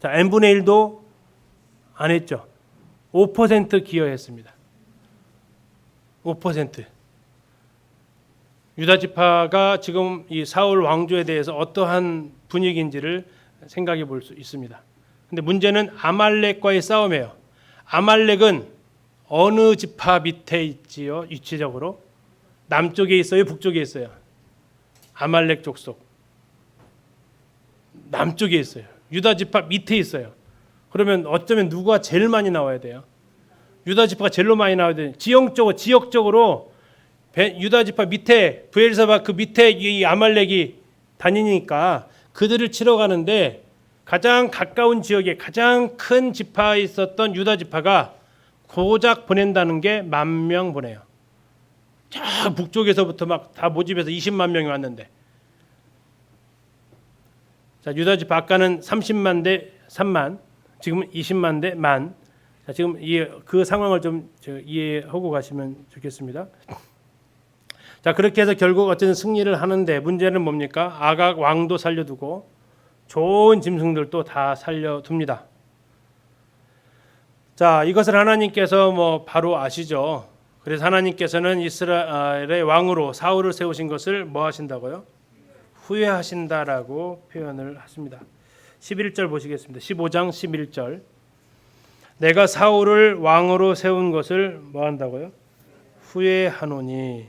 자, n분의 1도 안 했죠. 5% 기여했습니다. 5%. 유다 지파가 지금 이 사울 왕조에 대해서 어떠한 분위기인지를 생각해 볼 수 있습니다. 근데 문제는 아말렉과의 싸움이에요. 아말렉은 어느 지파 밑에 있지요? 위치적으로 남쪽에 있어요, 북쪽에 있어요? 아말렉 족속 남쪽에 있어요. 유다 지파 밑에 있어요. 그러면 어쩌면 누가 제일 많이 나와야 돼요? 유다 지파가 제일 많이 나와야 돼요. 지역적으로 유다 지파 밑에 브엘사바 그 밑에 이 아말렉이 다니니까 그들을 치러 가는데 가장 가까운 지역에 가장 큰 지파에 있었던 유다 지파가 고작 보낸다는 게 10,000명 보내요. 저 북쪽에서부터 막 다 모집해서 20만 명이 왔는데, 자 유다 지파 아까는 30만 대 3만, 지금은 20만 대 10,000. 자 지금 그 상황을 좀 이해하고 가시면 좋겠습니다. 자 그렇게 해서 결국 어쨌든 승리를 하는데 문제는 뭡니까? 아각 왕도 살려두고 좋은 짐승들도 다 살려둡니다. 자 이것을 하나님께서 뭐 바로 아시죠. 그래서 하나님께서는 이스라엘의 왕으로 사울을 세우신 것을 뭐 하신다고요? 후회하신다라고 표현을 하십니다. 11절 보시겠습니다. 15장 11절. 내가 사울을 왕으로 세운 것을 뭐 한다고요? 후회하노니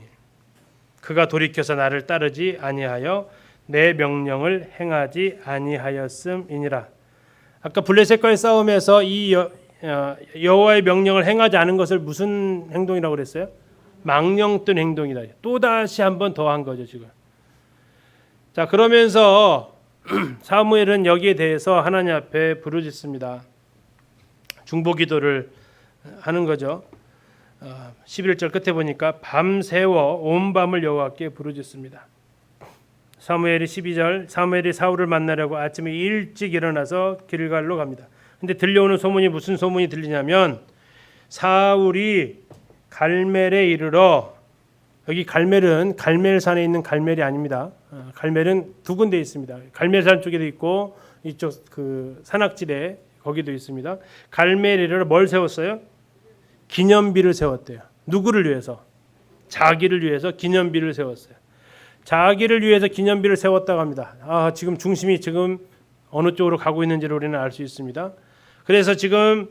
그가 돌이켜서 나를 따르지 아니하여 내 명령을 행하지 아니하였음이니라. 아까 블레셋과의 싸움에서 이 여호와의 명령을 행하지 않은 것을 무슨 행동이라고 그랬어요? 망령된 행동이다. 또 다시 한 번 더 한 거죠 지금. 자 그러면서 사무엘은 여기에 대해서 하나님 앞에 부르짖습니다. 중보기도를 하는 거죠. 11절 끝에 보니까 밤새워 온 밤을 여호와께 부르짖습니다. 사무엘이 12절 사무엘이 사울을 만나려고 아침에 일찍 일어나서 길갈로 갑니다. 근데 들려오는 소문이 무슨 소문이 들리냐면 사울이 갈멜에 이르러, 여기 갈멜은 갈멜산에 있는 갈멜이 아닙니다. 갈멜은 두 군데 있습니다. 갈멜산 쪽에도 있고 이쪽 그 산악지대 거기도 있습니다. 갈멜에 이르러 뭘 세웠어요? 기념비를 세웠대요. 누구를 위해서? 자기를 위해서 기념비를 세웠어요. 자기를 위해서 기념비를 세웠다고 합니다. 지금 중심이 지금 어느 쪽으로 가고 있는지를 우리는 알 수 있습니다. 그래서 지금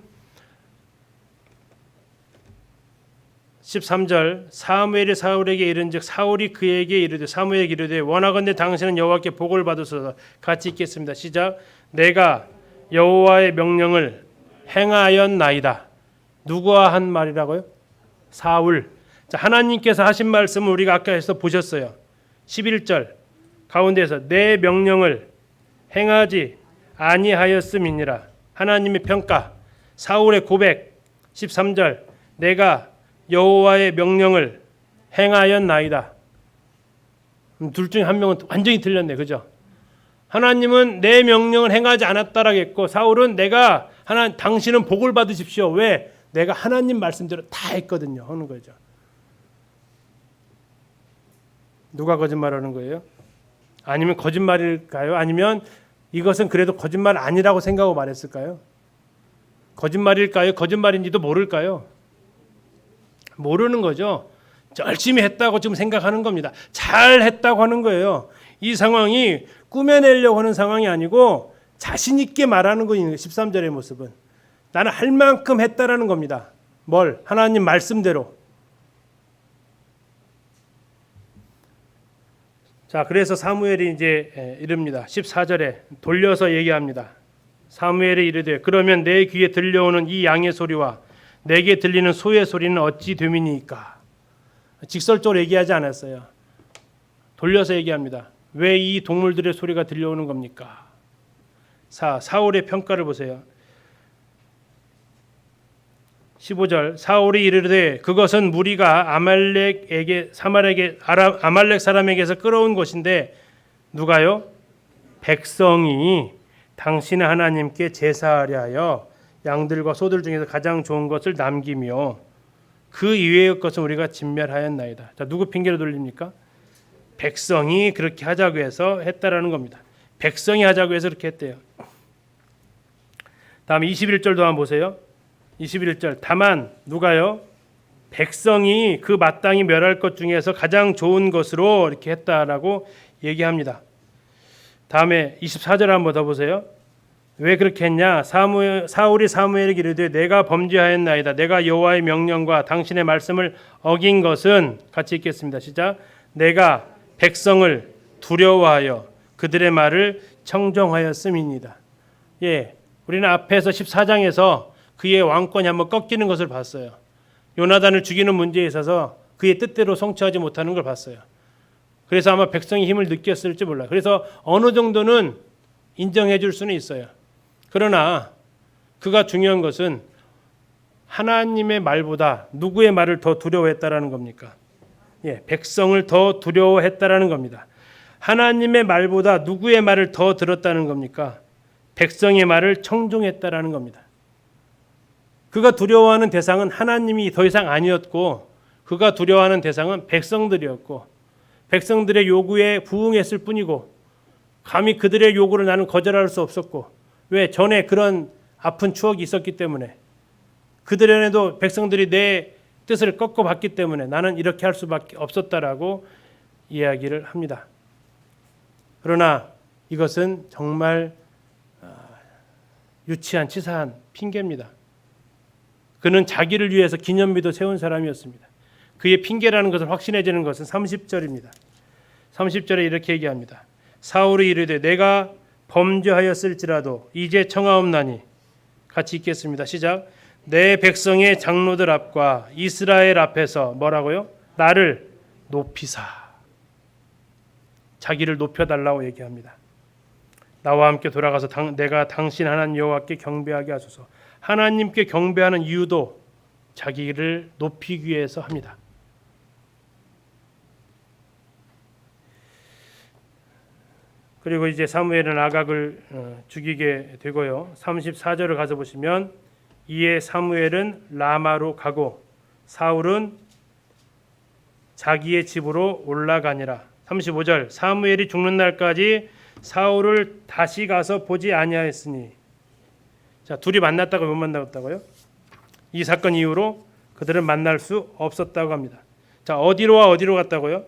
13절 사무엘이 사울에게 이른즉 사울이 그에게 이르되 사무엘에게 이르되 원하건대 당신은 여호와께 복을 받으소서. 같이 읽겠습니다. 시작. 내가 여호와의 명령을 행하였나이다. 누구와 한 말이라고요? 사울. 자, 하나님께서 하신 말씀을 우리가 아까 해서 보셨어요. 11절 가운데에서 내 명령을 행하지 아니하였음이니라. 하나님의 평가, 사울의 고백. 13절 내가 여호와의 명령을 행하였나이다. 둘 중에 한 명은 완전히 틀렸네, 그죠? 하나님은 내 명령을 행하지 않았다라고 했고 사울은 당신은 복을 받으십시오. 왜? 내가 하나님 말씀대로 다 했거든요 하는 거죠. 누가 거짓말하는 거예요? 아니면 거짓말일까요? 아니면 이것은 그래도 거짓말 아니라고 생각하고 말했을까요? 거짓말일까요? 거짓말인지도 모를까요? 모르는 거죠. 열심히 했다고 지금 생각하는 겁니다. 잘 했다고 하는 거예요. 이 상황이 꾸며내려고 하는 상황이 아니고 자신 있게 말하는 거예요. 13절의 모습은 나는 할 만큼 했다라는 겁니다. 뭘? 하나님 말씀대로. 자, 그래서 사무엘이 이제 이릅니다. 14절에 돌려서 얘기합니다. 사무엘이 이르되 그러면 내 귀에 들려오는 이 양의 소리와 내게 들리는 소의 소리는 어찌 됨이니까. 직설적으로 얘기하지 않았어요. 돌려서 얘기합니다. 왜 이 동물들의 소리가 들려오는 겁니까? 사울의 평가를 보세요. 15절 사울이 이르되 그것은 무리가 아말렉 사람에게서 끌어온 것인데 누가요? 백성이 당신의 하나님께 제사하려 하여 양들과 소들 중에서 가장 좋은 것을 남기며 그 이외의 것은 우리가 진멸하였나이다. 자, 누구 핑계를 돌립니까? 백성이 그렇게 하자고 해서 했다라는 겁니다. 백성이 하자고 해서 그렇게 했대요. 다음 21절도 한번 보세요. 21절 다만 누가요? 백성이 그 마땅히 멸할 것 중에서 가장 좋은 것으로 이렇게 했다라고 얘기합니다. 다음에 24절 한번 더 보세요. 왜 그렇게 했냐? 사울이 사무엘에게 이르되 내가 범죄하였나이다. 내가 여호와의 명령과 당신의 말씀을 어긴 것은, 같이 읽겠습니다. 시작. 내가 백성을 두려워하여 그들의 말을 청종하였음이니이다. 예, 우리는 앞에서 14장에서 그의 왕권이 한번 꺾이는 것을 봤어요. 요나단을 죽이는 문제에 있어서 그의 뜻대로 성취하지 못하는 걸 봤어요. 그래서 아마 백성이 힘을 느꼈을지 몰라요. 그래서 어느 정도는 인정해 줄 수는 있어요. 그러나 그가 중요한 것은 하나님의 말보다 누구의 말을 더 두려워했다라는 겁니까? 예, 백성을 더 두려워했다라는 겁니다. 하나님의 말보다 누구의 말을 더 들었다는 겁니까? 백성의 말을 청종했다라는 겁니다. 그가 두려워하는 대상은 하나님이 더 이상 아니었고, 그가 두려워하는 대상은 백성들이었고, 백성들의 요구에 부응했을 뿐이고, 감히 그들의 요구를 나는 거절할 수 없었고, 왜? 전에 그런 아픈 추억이 있었기 때문에, 그들에도 백성들이 내 뜻을 꺾어봤기 때문에 나는 이렇게 할 수밖에 없었다라고 이야기를 합니다. 그러나 이것은 정말 유치한 치사한 핑계입니다. 그는 자기를 위해서 기념비도 세운 사람이었습니다. 그의 핑계라는 것을 확신해지는 것은 30절입니다. 30절에 이렇게 얘기합니다. 사울이 이르되 내가 범죄하였을지라도 이제 청하옵나니, 같이 읽겠습니다. 시작. 내 백성의 장로들 앞과 이스라엘 앞에서 뭐라고요? 나를 높이사. 자기를 높여달라고 얘기합니다. 나와 함께 돌아가서 내가 당신 하나님 여호와께 경배하게 하소서. 하나님께 경배하는 이유도 자기를 높이기 위해서 합니다. 그리고 이제 사무엘은 아각을 죽이게 되고요. 34절을 가서 보시면 이에 사무엘은 라마로 가고 사울은 자기의 집으로 올라가니라. 35절 사무엘이 죽는 날까지 사울을 다시 가서 보지 아니하였으니, 자, 둘이 만났다가 못 만났다고요? 이 사건 이후로 그들은 만날 수 없었다고 합니다. 자, 어디로와 어디로 갔다고요?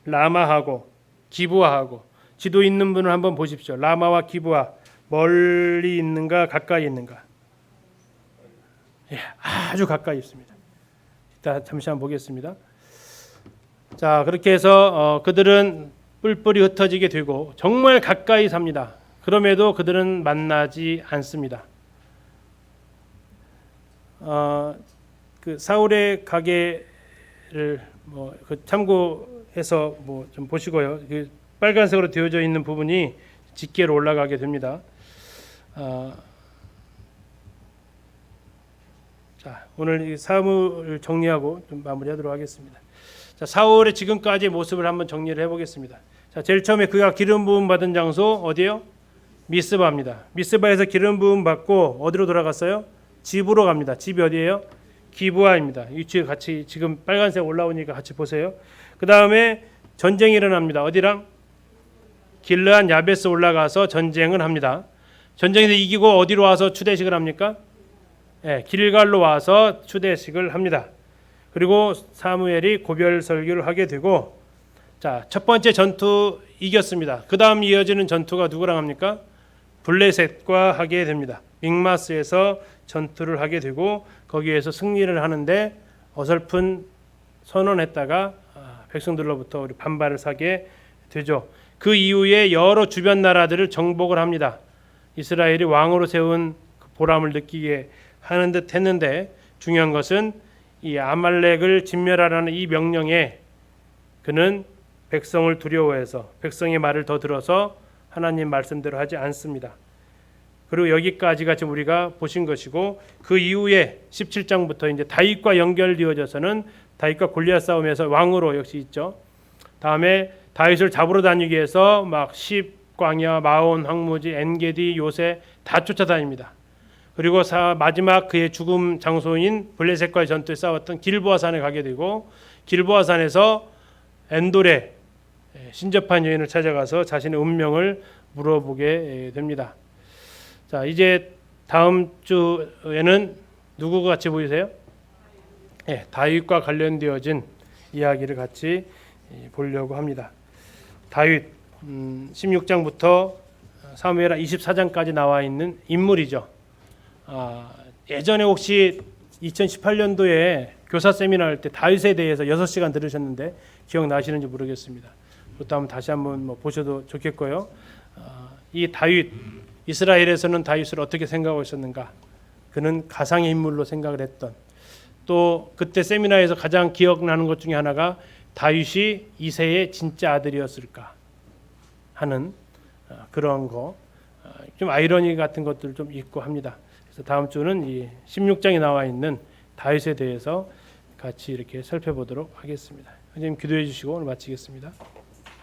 라마하고 기브아하고. 지도 있는 분을 한번 보십시오. 라마와 기브아 멀리 있는가 가까이 있는가? 예, 아주 가까이 있습니다. 이따 잠시 한번 보겠습니다. 자, 그렇게 해서 그들은 뿔뿔이 흩어지게 되고 정말 가까이 삽니다. 그럼에도 그들은 만나지 않습니다. 그 사울의 가게를 참고해서 좀 보시고요. 그 빨간색으로 되어져 있는 부분이 직계로 올라가게 됩니다. 자, 오늘 이 사무를 정리하고 좀 마무리하도록 하겠습니다. 자, 사울의 지금까지의 모습을 한번 정리를 해보겠습니다. 자, 제일 처음에 그가 기름 부음 받은 장소 어디요? 미스바입니다. 미스바에서 기름 부음 받고 어디로 돌아갔어요? 집으로 갑니다. 집이 어디예요? 기브아입니다. 위치 같이 지금 빨간색 올라오니까 같이 보세요. 그 다음에 전쟁이 일어납니다. 어디랑? 길르한 야베스 올라가서 전쟁을 합니다. 전쟁에서 이기고 어디로 와서 추대식을 합니까? 네, 길갈로 와서 추대식을 합니다. 그리고 사무엘이 고별 설교를 하게 되고, 자, 첫 번째 전투 이겼습니다. 그 다음 이어지는 전투가 누구랑 합니까? 블레셋과 하게 됩니다. 믹마스에서 전투를 하게 되고 거기에서 승리를 하는데 어설픈 선언했다가 백성들로부터 우리 반발을 사게 되죠. 그 이후에 여러 주변 나라들을 정복을 합니다. 이스라엘이 왕으로 세운 보람을 느끼게 하는 듯 했는데, 중요한 것은 이 아말렉을 진멸하라는 이 명령에 그는 백성을 두려워해서 백성의 말을 더 들어서 하나님 말씀대로 하지 않습니다. 그리고 여기까지가 지금 우리가 보신 것이고, 그 이후에 17장부터 이제 다윗과 연결되어져서는 다윗과 골리앗 싸움에서 왕으로 역시 있죠. 다음에 다윗을 잡으러 다니기 위해서 막 십광야, 마온, 황무지, 엔게디, 요새 다 쫓아다닙니다. 그리고 마지막 그의 죽음 장소인 블레셋과의 전투에 싸웠던 길보아산에 가게 되고, 길보아산에서 엔돌의 신접한 여인을 찾아가서 자신의 운명을 물어보게 됩니다. 자, 이제 다음 주에는 누구가 같이 보이세요? 네, 다윗과 관련되어진 이야기를 같이 보려고 합니다. 다윗 16장부터 사무엘하 24장까지 나와 있는 인물이죠. 예전에 혹시 2018년도에 교사 세미나 할 때 다윗에 대해서 6시간 들으셨는데 기억나시는지 모르겠습니다. 그것도 한번 다시 한번 보셔도 좋겠고요. 이 다윗, 이스라엘에서는 다윗을 어떻게 생각하고 있었는가? 그는 가상의 인물로 생각을 했던, 또 그때 세미나에서 가장 기억나는 것 중에 하나가 다윗이 이새의 진짜 아들이었을까 하는 그런 거, 좀 아이러니 같은 것들 좀 있고 합니다. 그래서 다음 주는 이 16장에 나와 있는 다윗에 대해서 같이 이렇게 살펴보도록 하겠습니다. 선생님 기도해 주시고 오늘 마치겠습니다.